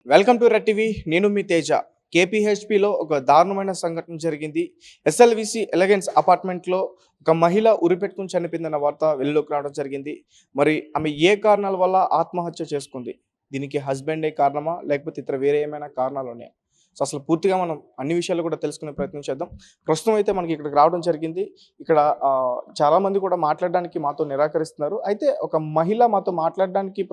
Welcome to red TV. నేను మీ తేజ. కేపీహెచ్పిలో ఒక దారుణమైన సంఘటన జరిగింది. ఎస్ఎల్విసి ఎలగెన్స్ అపార్ట్మెంట్లో ఒక మహిళ ఉరిపెట్టుకుని చనిపోయిందన్న వార్త వెలుగులోకి రావడం జరిగింది. మరి ఆమె ఏ కారణాల వల్ల ఆత్మహత్య చేసుకుంది? దీనికి హస్బెండే కారణమా? లేకపోతే ఇతర వేరే ఏమైనా కారణాలు ఉన్నాయా? సో అసలు పూర్తిగా మనం అన్ని విషయాలు కూడా తెలుసుకునే ప్రయత్నం చేద్దాం. ప్రస్తుతం అయితే మనకి ఇక్కడికి రావడం జరిగింది. ఇక్కడ చాలామంది కూడా మాట్లాడడానికి మాతో నిరాకరిస్తున్నారు. అయితే ఒక మహిళ మాతో మాట్లాడడానికి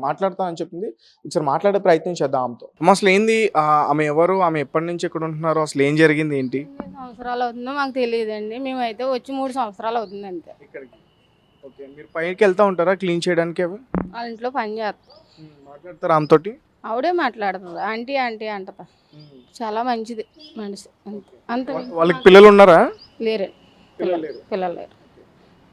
మాట్లాడతానని చెప్పింది. ఒకసారి మాట్లాడే ప్రయత్నం చేద్దాం ఆమెతో. అసలు ఏంది, ఆమె ఎవరు, ఆమె ఎప్పటి నుంచి ఇక్కడ ఉంటున్నారు, అసలు ఏం జరిగింది, ఏంటి? ఎన్ని సంవత్సరాలు అవుతుందో మాకు తెలియదండి. మేమైతే వచ్చి 3 సంవత్సరాలు అవుతుంది అంతే. ఇక్కడికి ఓకే. మీరు పైకి వెళ్తా ఉంటారా క్లీన్ చేయడానికి? అవి వాళ్ళ ఇంట్లో పని చేస్తాం. మాట్లాడతారా ఆమెతోటి? ఆవిడే మాట్లాడుతుంది. ఆంటీ ఆంటీ అంటదా. చాలా మంచిది మనిషి. అంత వాళ్ళకి పిల్లలు ఉన్నారా? లేరు. పిల్లలు లేరు.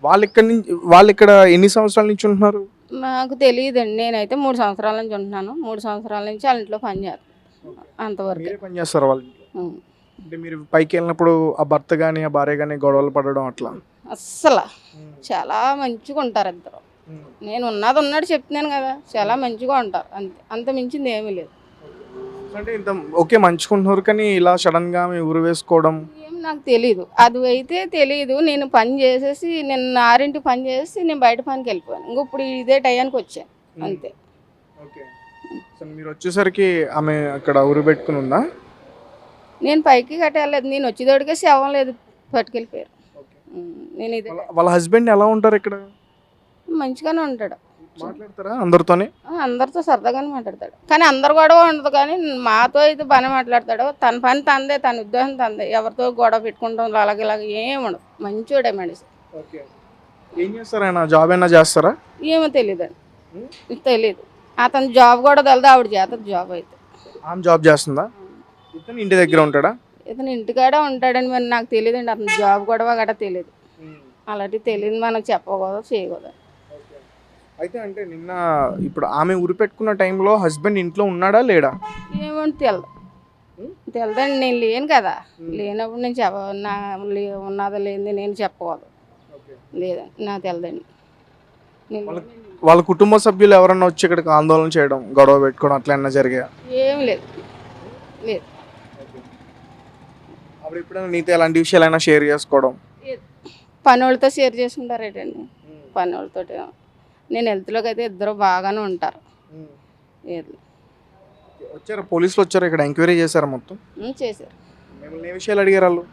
వాళ్ళు ఇక్కడ ఎన్ని సంవత్సరాల నుంచి ఉంటున్నారు? మాకు తెలియదండి. నేనైతే 3 సంవత్సరాల నుంచి ఉంటున్నాను. 3 సంవత్సరాల నుంచి వాళ్ళ ఇంట్లో పని చేస్తాను. అంతవరకు మీరే పని చేస్తారు వాళ్ళ ఇంట్లో? అంటే మీరు పైకి వెళ్ళినప్పుడు ఆ భర్త కానీ ఆ భార్య కానీ గొడవలు పడడం అట్లా? అస్సలు చాలా మంచిగా ఉంటారు ఇద్దరు. నేను ఉన్నది చెప్తున్నాను కదా, చాలా మంచిగా ఉంటారు. అంతే, అంత మించింది ఏమీ లేదు. అంటే ఇంత ఓకే మంచుకుంటున్నారు, కానీ ఇలా సడన్ గా మీ ఊరు వేసుకోవడం ఏం నాకు తెలీదు. అది అయితే తెలీదు. నేను పని చేసేసి నేను 6 పని చేసి నేను బయట పనికి వెళ్ళిపోయాను. ఇంక ఇప్పుడు ఇదే టయానికి వచ్చాను అంతే. ఓకే. సో మీరు వచ్చేసరికి ఆమె అక్కడ ఊరు పెట్టుకుని ఉందా? నేను పైకి కట్టలేదు. నేను వచ్చేదోడికే శవం లేదు, పట్టుకెళ్ళిపోయారు. నేను ఇదే వాళ్ళ హస్బెండ్ ఎలా ఉంటారు ఇక్కడ? మంచిగానే ఉంటాడు. మాట్లాడతారా అందరితోనే? అందరితో సరదాగానే మాట్లాడతాడు. కానీ అందరు గొడవ ఉండదు. కానీ మాతో అయితే బాగానే మాట్లాడతాడు. తన పని తందే, తన ఉద్యోగం తందే. ఎవరితో గొడవ పెట్టుకుంటాం అలాగే ఏం ఉండదు. మంచోడే మనిషి. ఓకే. ఏం చేస్తారు ఆయన? జాబ్ అయినా చేస్తారా? ఏమో తెలియదండి. తెలియదు. అతను జాబ్ కూడా తెలియదు. ఆవిడ చేస్తుంది జాబ్. అయితే ఆమె జాబ్ చేస్తుందా? ఇతను ఇంటి దగ్గర ఉంటాడా? ఇతను ఇంటికాడే ఉంటాడని మరి నాకు తెలియదండి. అతను జాబ్ గొడవ గట్రా తెలియదు. అలాంటివి తెలియదు. మనం చెప్పకూడదు, చేయకూడదు. అయితే అంటే నిన్న ఇప్పుడు ఆమె ఉరి పెట్టుకున్న టైంలో హస్బెండ్ ఇంట్లో ఉన్నాడా లేడా? ఏమంటే తెలదండి. నేను లేను కదా. లేనప్పుడు నేను ఉన్నదా లేని నేను చెప్పకూడదు. లేదండి, నాకు తెలదండి. వాళ్ళ కుటుంబ సభ్యులు ఎవరన్నా వచ్చి ఇక్కడికి ఆందోళన చేయడం, గొడవ పెట్టుకోవడం అట్లా ఏమన్నా జరిగాయా? ఏం లేదు. లేదు. అప్పుడు ఎప్పుడైనా నీతో ఎలాంటి విషయాలైనా షేర్ చేసుకోవడం? పని వాళ్ళతో షేర్ చేసుకుంటారేటండి. పని వాళ్ళతో నేను హెల్త్లోకి అయితే ఇద్దరు బాగానే ఉంటారు. వచ్చారా పోలీసులు? వచ్చారు ఇక్కడ ఎంక్వైరీ చేశారా మొత్తం? చేశారు. మిమ్మల్ని ఏ విషయాలు అడిగారు వాళ్ళు?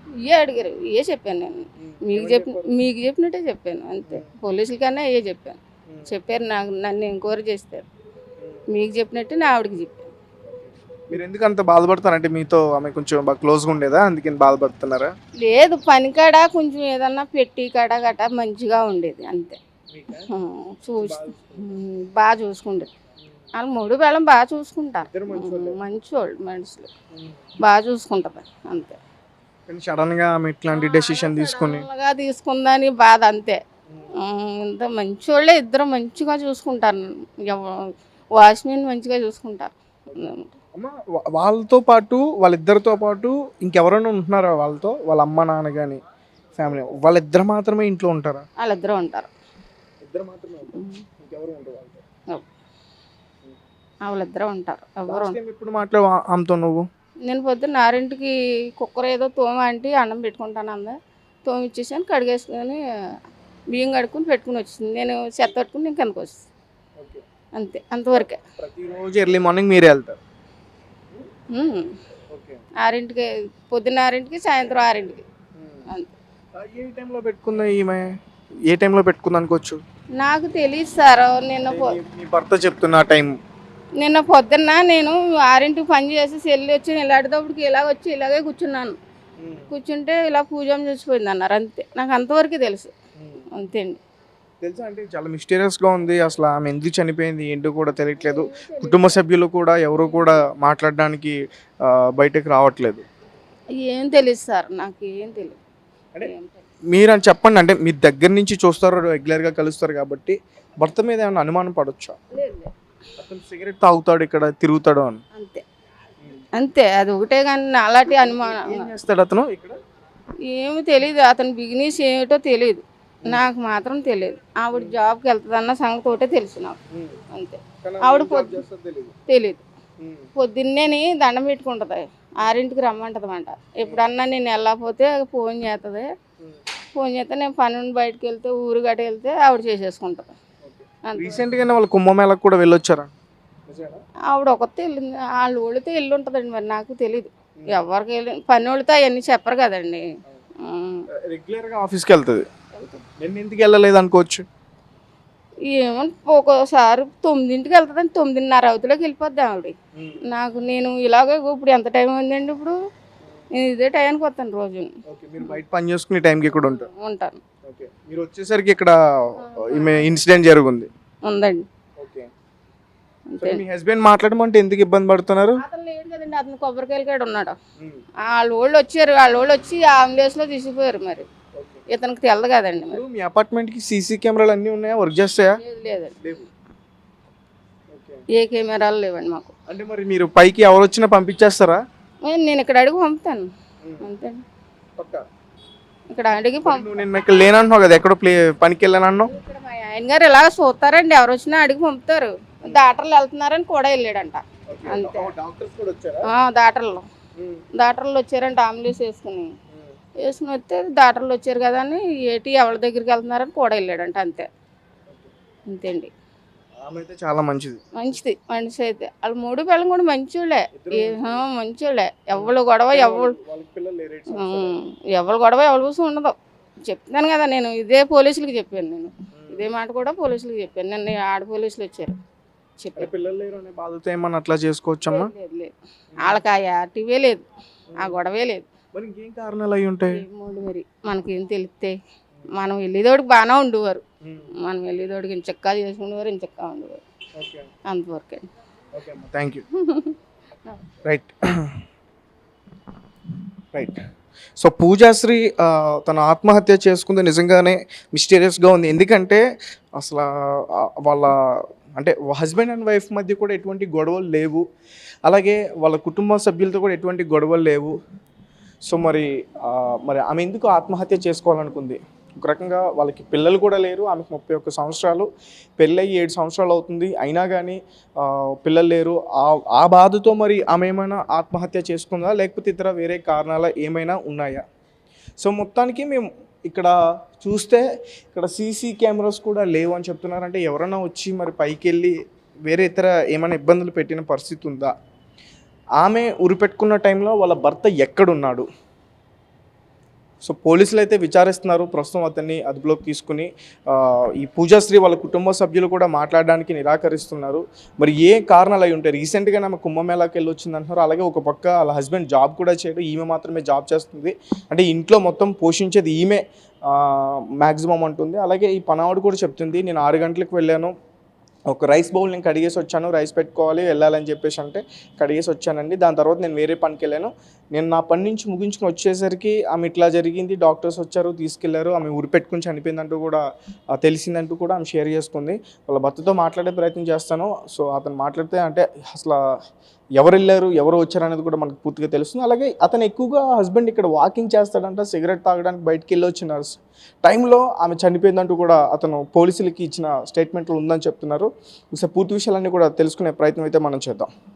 అడిగారు. చెప్పాను నేను. మీకు చెప్పినట్టే చెప్పాను అంతే. పోలీసులకన్నా చెప్పాను. చెప్పారు. నన్ను ఎంక్వైరీ చేస్తారు. మీకు చెప్పినట్టే నా ఆవిడకి చెప్పాను. మీరు ఎందుకు అంత బాధపడతారంటే మీతో ఆమె కొంచెం బాగా క్లోజ్గా ఉండేదా, అందుకని బాధపడుతున్నారా? లేదు, పని కాడ కొంచెం ఏదన్నా పెట్టి కాడ గట్ట మంచిగా ఉండేది అంతే. బాగా చూసుకుండేది. వాళ్ళు 3 వేళం బాగా చూసుకుంటారు. మంచోళ్ళు మనుషులు. బాగా చూసుకుంటారు అంతే. సడన్ గా ఆమె ఇట్లాంటి డెసిషన్ తీసుకుందని బాధ అంతే. ఇంత మంచోళ్ళే ఇద్దరు. మంచిగా చూసుకుంటారు. వాచ్మెన్ మంచిగా చూసుకుంటారు. వాళ్ళతో పాటు, వాళ్ళిద్దరితో పాటు ఇంకెవరైనా ఉంటున్నారా వాళ్ళతో? వాళ్ళ అమ్మ నాన్న కానీ ఫ్యామిలీ వాళ్ళిద్దరు మాత్రమే ఇంట్లో ఉంటారా? వాళ్ళిద్దరు ఉంటారు. వాళ్ళిద్దరు ఉంటారు. ఎప్పుడు మాట్లాడు ఆమెతో నువ్వు? నేను పొద్దున్న 6కి కుక్కర్ ఏదో తోమ అంటే అన్నం పెట్టుకుంటాను అందా. తోమ ఇచ్చేసాను, కడిగేసుకొని బియ్యం కడుక్కుని పెట్టుకుని వచ్చింది. నేను చెత్త పెట్టుకుని నేను కిందకు వచ్చేసి అంతే. అంతవరకే. ప్రతిరోజు ఎర్లీ మార్నింగ్ మీరే వెళ్తారు? 6కి, పొద్దున్న 6కి, సాయంత్రం 6కి అంతే. ఏ టైంలో పెట్టుకుందా ఈమె? ఏ టైంలో పెట్టుకుందా అనుకోవచ్చు? నాకు తెలియదు సార్. మీ భర్త చెప్తున్నా టైం. నిన్న పొద్దున్న నేను 6కి పని చేసి వెళ్ళి వచ్చి ఇలాంటిదప్పటికి ఇలాగే కూర్చున్నాను. కూర్చుంటే ఇలా పూజ చూసిపోయింది అన్నారు అంతే. నాకు అంతవరకు తెలుసు అంతే అండి. తెలుసా? అంటే చాలా మిస్టీరియస్గా ఉంది. అసలు ఆమె ఎందుకు చనిపోయింది ఏంటో కూడా తెలియట్లేదు. కుటుంబ సభ్యులు కూడా ఎవరు కూడా మాట్లాడడానికి బయటకు రావట్లేదు. ఏం తెలియదు సార్, నాకు ఏం తెలియదు. మీరు అని చెప్పండి. అంటే మీ దగ్గర నుంచి చూస్తారు, రెగ్యులర్గా కలుస్తారు కాబట్టి భర్త మీద ఏమైనా అనుమానం పడొచ్చా? అతను సిగరెట్ తాగుతాడు, ఇక్కడ తిరుగుతాడు అని అంతే. అంతే, అది ఒకటే. కానీ అలాంటి అనుమానం. ఏం చేస్తాడు అతను ఇక్కడ? ఏమి తెలియదు. అతని బిజినెస్ ఏమిటో తెలియదు. నాకు మాత్రం తెలియదు. ఆవిడ జాబ్కి వెళ్తుందన్న సంగతి ఒకటే తెలుసు నాకు అంతే. ఆవిడ తెలియదు. పొద్దున్నేని దండం పెట్టుకుంటుంది, 6ంటికి రమ్మంటదన్నమాట. ఎప్పుడన్నా నేను వెళ్ళకపోతే ఫోన్ చేస్తుంది. ఫోన్ చేస్తే నేను పని నుండి బయటకు వెళ్తే ఊరు గట్ట వెళ్తే ఆవిడ చేసేసుకుంటుంది. అంతే. రీసెంట్గానే వాళ్ళు కుంభమేళకు కూడా వెళ్ళొచ్చారా? ఆవిడ ఒకతే వెళ్ళింది, వాళ్ళ ఊళ్ళతో వెళ్ళి ఉంటుందండి. మరి నాకు తెలియదు ఎవరికి వెళ్ళి, పని వాళ్ళతో అవన్నీ చెప్పరు కదండి. రెగ్యులర్గా ఆఫీస్కి వెళ్తుంది, ఎన్నింటికి వెళ్ళలేదు అనుకోవచ్చు. ఏమో ఒక్కోసారి 9ంటికి వెళ్తుందండి, 9:30 అవుతులోకి వెళ్ళిపోద్ది ఆవిడ. నేను ఇలాగే ఇప్పుడు ఎంత టైం ఉందండి, ఇప్పుడు నేను ఇదే టైంకి వస్తాను రోజు. మీరు బయట పని చేసుకునే టైంకి ఇక్కడ ఉంటారు? ఉంటాను. మీరు వచ్చేసరికి ఇక్కడ ఈమె ఇన్సిడెంట్ జరుగుంది ఉందండి. సో మీ హస్బెండ్ మాట్లాడమంటే ఎందుకు ఇబ్బంది పడుతున్నారు? అతను లేడు కదండి, అతను కొబ్బరికాయలు కాడ ఉన్నాడు. వాళ్ళ వాళ్ళు వచ్చి అంబులెన్స్లో తీసుకుపోయారు. మరి ఇతనికి తెలదు కదండి. మరి మీ అపార్ట్మెంట్కి సీసీ కెమెరాలు అన్నీ ఉన్నాయా, వర్క్ చేస్తాయా? లేదండి, ఏ కెమెరాలు లేవండి మాకు. అంటే మరి మీరు పైకి ఎవరు వచ్చినా పంపించేస్తారా? నేను ఇక్కడ అడిగి పంపుతాను అంతే. ఇక్కడ అడిగి నేను ఇక్కడ లేనంటున్నావు కదా, ఎక్కడో పనికి వెళ్ళానన్నావు. ఇక్కడ మా ఆయన గారు ఇలాగ చూస్తారండి, ఎవరు వచ్చినా అడిగి పంపుతారు. డాక్టర్లు వెళ్తున్నారని కూడా వెళ్ళాడంట. అంతే. డాక్టర్లు వచ్చారంట అంబులెన్స్ వేసుకుని వస్తే డాక్టర్లు వచ్చారు కదా అని ఏటి ఎవరి దగ్గరికి వెళ్తున్నారని కూడా వెళ్ళాడంట. అంతే అండి. చాలా మంచిది మనిషి అయితే వాళ్ళు 3 పిల్లలు కూడా మంచోళ్ళే. మంచోళ్ళే. ఎవరు గొడవ ఎవరు చూసి ఉండదు. చెప్తున్నాను కదా, నేను ఇదే పోలీసులకి చెప్పాను. నేను ఇదే మాట కూడా పోలీసులకి చెప్పాను. నిన్న ఆడ పోలీసులు వచ్చారు చెప్పారు. బాధతో ఏమన్నా అట్లా చేసుకోవచ్చమ్మా? లేదు, వాళ్ళకి ఆ యాక్టివే లేదు, ఆ గొడవే లేదు. ఇంకేం కారణాలు అయి ఉంటాయి? మరి మనకేం తెలిస్తే మనం వెళ్ళేదోడికి బాగానే ఉండేవారు. మనం వెళ్ళేదోడికి ఇంచక్కా చేసుకునేవారు, ఇంచక్కా ఉండేవారు. అంతవరకే. Thank you. Right. So Poojashri తన ఆత్మహత్య చేసుకుంది నిజంగానే మిస్టీరియస్గా ఉంది. ఎందుకంటే అసలు వాళ్ళ అంటే హస్బెండ్ అండ్ వైఫ్ మధ్య కూడా ఎటువంటి గొడవలు లేవు, అలాగే వాళ్ళ కుటుంబ సభ్యులతో కూడా ఎటువంటి గొడవలు లేవు. సో మరి ఆమె ఎందుకు ఆత్మహత్య చేసుకోవాలనుకుంది? ఒక రకంగా వాళ్ళకి పిల్లలు కూడా లేరు, ఆమెకు 31 సంవత్సరాలు, పెళ్ళయి 7 సంవత్సరాలు అవుతుంది, అయినా కానీ పిల్లలు లేరు. ఆ బాధతో మరి ఆమె ఏమైనా ఆత్మహత్య చేసుకుందా, లేకపోతే ఇతర వేరే కారణాలు ఏమైనా ఉన్నాయా? సో మొత్తానికి మేము ఇక్కడ చూస్తే ఇక్కడ సీసీ కెమెరాస్ కూడా లేవు అని చెప్తున్నారు. అంటే ఎవరైనా వచ్చి మరి పైకి వెళ్ళి వేరే ఇతర ఏమైనా ఇబ్బందులు పెట్టిన పరిస్థితి ఉందా? ఆమె ఉరిపెట్టుకున్న టైంలో వాళ్ళ భర్త ఎక్కడున్నాడు? సో పోలీసులు అయితే విచారిస్తున్నారు. ప్రస్తుతం అతన్ని అదుపులోకి తీసుకుని ఈ పూజాశ్రీ వాళ్ళ కుటుంబ సభ్యులు కూడా మాట్లాడడానికి నిరాకరిస్తున్నారు. మరి ఏ కారణాలు అయి ఉంటాయి? రీసెంట్గా ఆమె కుంభమేళాకి వెళ్ళి వచ్చింది అంటున్నారు. అలాగే ఒక పక్క వాళ్ళ హస్బెండ్ జాబ్ కూడా చేయడు, ఈమె మాత్రమే జాబ్ చేస్తుంది. అంటే ఇంట్లో మొత్తం పోషించేది ఈమె మ్యాక్సిమం అంటుంది. అలాగే ఈ పనావిడ కూడా చెప్తుంది, నేను 6 గంటలకు వెళ్ళాను, ఒక రైస్ బౌల్ నేను కడిగేసి వచ్చాను, రైస్ పెట్టుకోవాలి వెళ్ళాలని చెప్పేసి అంటే కడిగేసి వచ్చానండి. దాని తర్వాత నేను వేరే పనికి వెళ్ళాను. నేను నా పని నుంచి ముగించుకుని వచ్చేసరికి ఆమె ఇట్లా జరిగింది, డాక్టర్స్ వచ్చారు, తీసుకెళ్లారు, ఆమె ఉరిపెట్టుకుని చనిపోయిందంటూ కూడా తెలిసిందంటూ కూడా ఆమె షేర్ చేసుకుంది. వాళ్ళ భర్తతో మాట్లాడే ప్రయత్నం చేస్తాను. సో అతను మాట్లాడితే అంటే అసలు ఎవరు వెళ్ళారు, ఎవరు వచ్చారు అనేది కూడా మనకు పూర్తిగా తెలుస్తుంది. అలాగే అతను ఎక్కువగా హస్బెండ్ ఇక్కడ వాకింగ్ చేస్తాడంట, సిగరెట్ తాగడానికి బయటికి వెళ్ళి వచ్చిన టైంలో ఆమె చనిపోయిందంటూ కూడా అతను పోలీసులకి ఇచ్చిన స్టేట్మెంట్లో ఉందని చెప్తున్నారు. ఒకసారి పూర్తి విషయాలన్నీ కూడా తెలుసుకునే ప్రయత్నం అయితే మనం చేద్దాం.